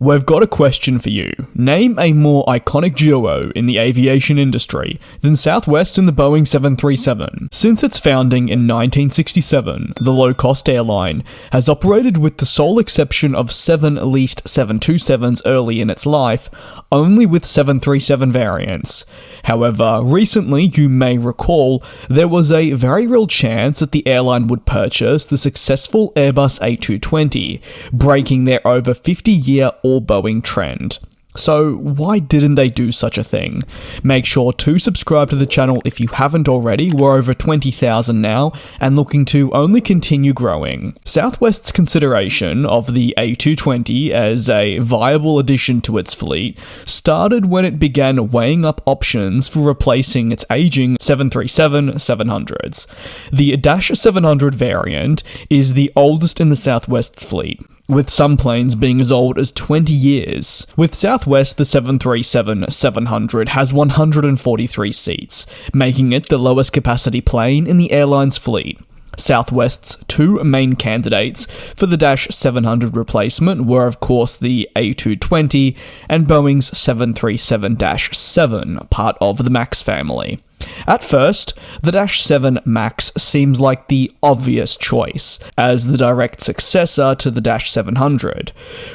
We've got a question for you. Name a more iconic duo in the aviation industry than Southwest and the Boeing 737. Since its founding in 1967, the low-cost airline has operated with the sole exception of 7 leased 727s early in its life, only with 737 variants. However, recently, you may recall, there was a very real chance that the airline would purchase the successful Airbus A220, breaking their over 50-year all-Boeing trend. So why didn't they do such a thing? Make sure to subscribe to the channel if you haven't already. We're over 20,000 now and looking to only continue growing. Southwest's consideration of the A220 as a viable addition to its fleet started when it began weighing up options for replacing its aging 737-700s. The Dash 700 variant is the oldest in the Southwest's fleet, with some planes being as old as 20 years. With Southwest, the 737-700 has 143 seats, making it the lowest capacity plane in the airline's fleet. Southwest's two main candidates for the Dash 700 replacement were of course the A220 and Boeing's 737-7, part of the MAX family. At first, the Dash 7 MAX seems like the obvious choice, as the direct successor to the Dash 700,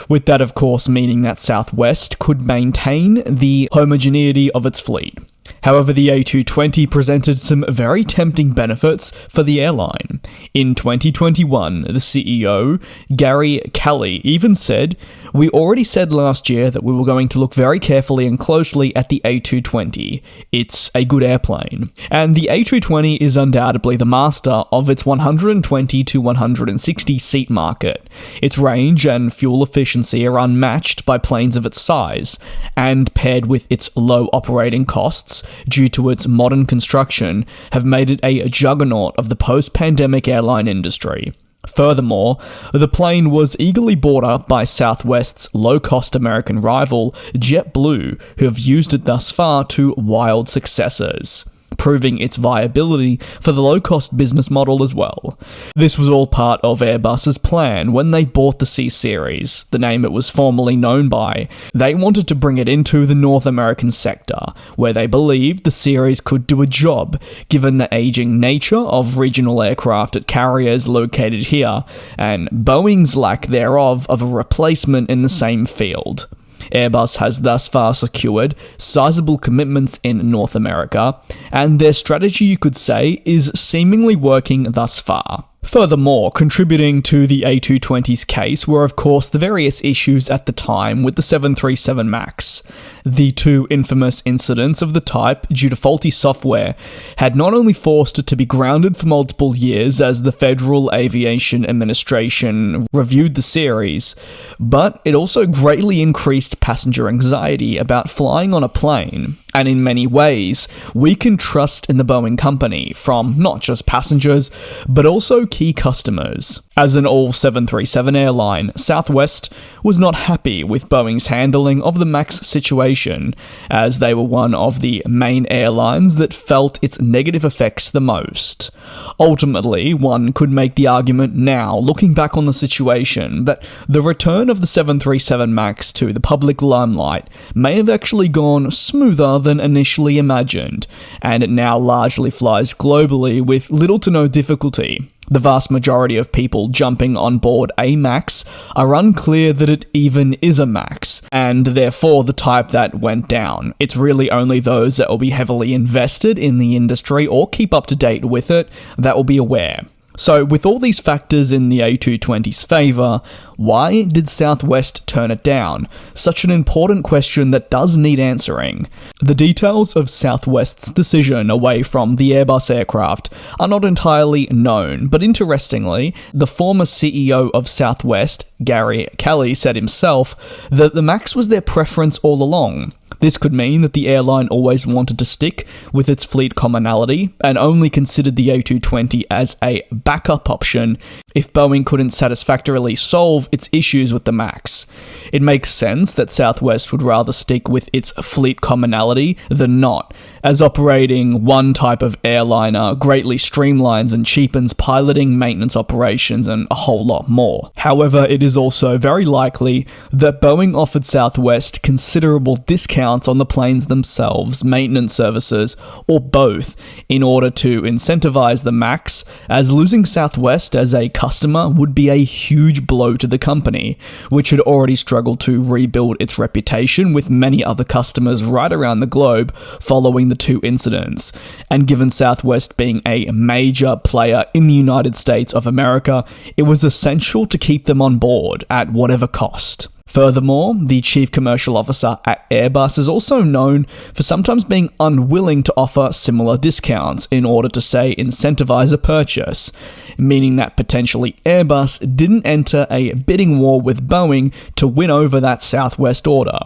with that of course meaning that Southwest could maintain the homogeneity of its fleet. However, the A220 presented some very tempting benefits for the airline. In 2021, the CEO, Gary Kelly, even said, "We already said last year that we were going to look very carefully and closely at the A220. It's a good airplane." And the A220 is undoubtedly the master of its 120 to 160 seat market. Its range and fuel efficiency are unmatched by planes of its size, and paired with its low operating costs, due to its modern construction, have made it a juggernaut of the post-pandemic airline industry. Furthermore, the plane was eagerly bought up by Southwest's low-cost American rival, JetBlue, who have used it thus far to wild successes, proving its viability for the low-cost business model as well. This was all part of Airbus's plan when they bought the C-Series, the name it was formerly known by. They wanted to bring it into the North American sector, where they believed the series could do a job, given the aging nature of regional aircraft at carriers located here, and Boeing's lack thereof of a replacement in the same field. Airbus has thus far secured sizable commitments in North America, and their strategy, you could say, is seemingly working thus far. Furthermore, contributing to the A220's case were of course the various issues at the time with the 737 MAX. The two infamous incidents of the type due to faulty software had not only forced it to be grounded for multiple years as the Federal Aviation Administration reviewed the series, but it also greatly increased passenger anxiety about flying on a plane. And in many ways, we can trust in the Boeing company from not just passengers, but also key customers. As an all-737 airline, Southwest was not happy with Boeing's handling of the MAX situation, as they were one of the main airlines that felt its negative effects the most. Ultimately, one could make the argument now, looking back on the situation, that the return of the 737 MAX to the public limelight may have actually gone smoother than initially imagined, and it now largely flies globally with little to no difficulty. The vast majority of people jumping on board a MAX are unclear that it even is a MAX, and therefore the type that went down. It's really only those that will be heavily invested in the industry or keep up to date with it that will be aware. So with all these factors in the A220's favour, why did Southwest turn it down? Such an important question that does need answering. The details of Southwest's decision away from the Airbus aircraft are not entirely known, but interestingly, the former CEO of Southwest, Gary Kelly, said himself that the MAX was their preference all along. This could mean that the airline always wanted to stick with its fleet commonality and only considered the A220 as a backup option if Boeing couldn't satisfactorily solve its issues with the MAX. It makes sense that Southwest would rather stick with its fleet commonality than not, as operating one type of airliner greatly streamlines and cheapens piloting, maintenance operations, and a whole lot more. However, it is also very likely that Boeing offered Southwest considerable discounts on the planes themselves, maintenance services, or both, in order to incentivize the MAX, as losing Southwest as a customer would be a huge blow to the company, which had already struggled to rebuild its reputation with many other customers right around the globe following the two incidents. And given Southwest being a major player in the United States of America, it was essential to keep them on board at whatever cost. Furthermore, the chief commercial officer at Airbus is also known for sometimes being unwilling to offer similar discounts in order to, say, incentivize a purchase, meaning that potentially Airbus didn't enter a bidding war with Boeing to win over that Southwest order.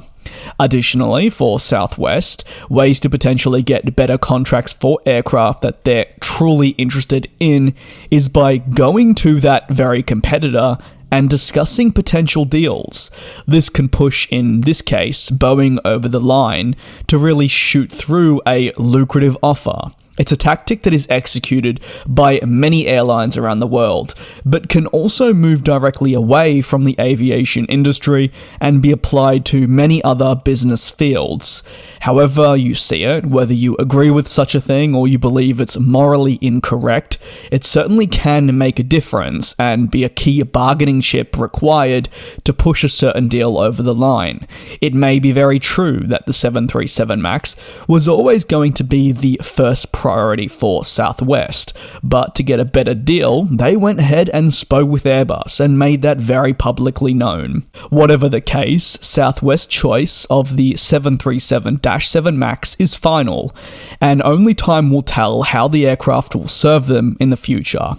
Additionally, for Southwest, ways to potentially get better contracts for aircraft that they're truly interested in is by going to that very competitor and discussing potential deals. This can push, in this case, Boeing over the line to really shoot through a lucrative offer. It's a tactic that is executed by many airlines around the world, but can also move directly away from the aviation industry and be applied to many other business fields. However you see it, whether you agree with such a thing or you believe it's morally incorrect, it certainly can make a difference and be a key bargaining chip required to push a certain deal over the line. It may be very true that the 737 MAX was always going to be the first priority for Southwest, but to get a better deal, they went ahead and spoke with Airbus and made that very publicly known. Whatever the case, Southwest's choice of the 737-7 MAX is final, and only time will tell how the aircraft will serve them in the future.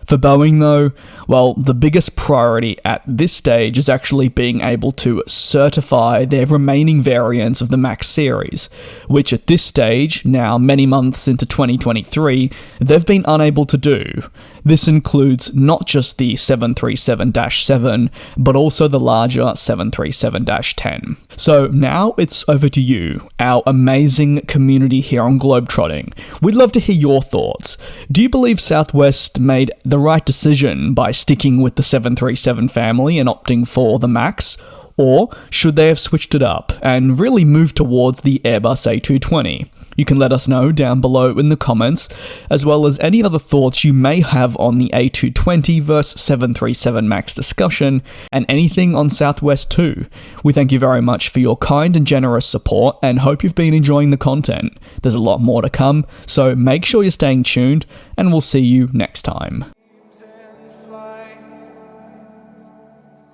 For Boeing though, well, the biggest priority at this stage is actually being able to certify their remaining variants of the MAX series, which at this stage, now many months into 2023, they've been unable to do. This includes not just the 737-7, but also the larger 737-10. So now it's over to you, our amazing community here on GlobeTrotting. We'd love to hear your thoughts. Do you believe Southwest made the right decision by sticking with the 737 family and opting for the MAX? Or should they have switched it up and really moved towards the Airbus A220? You can let us know down below in the comments, as well as any other thoughts you may have on the A220 vs 737 MAX discussion, and anything on Southwest too. We thank you very much for your kind and generous support, and hope you've been enjoying the content. There's a lot more to come, so make sure you're staying tuned, and we'll see you next time.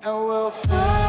And we'll fly.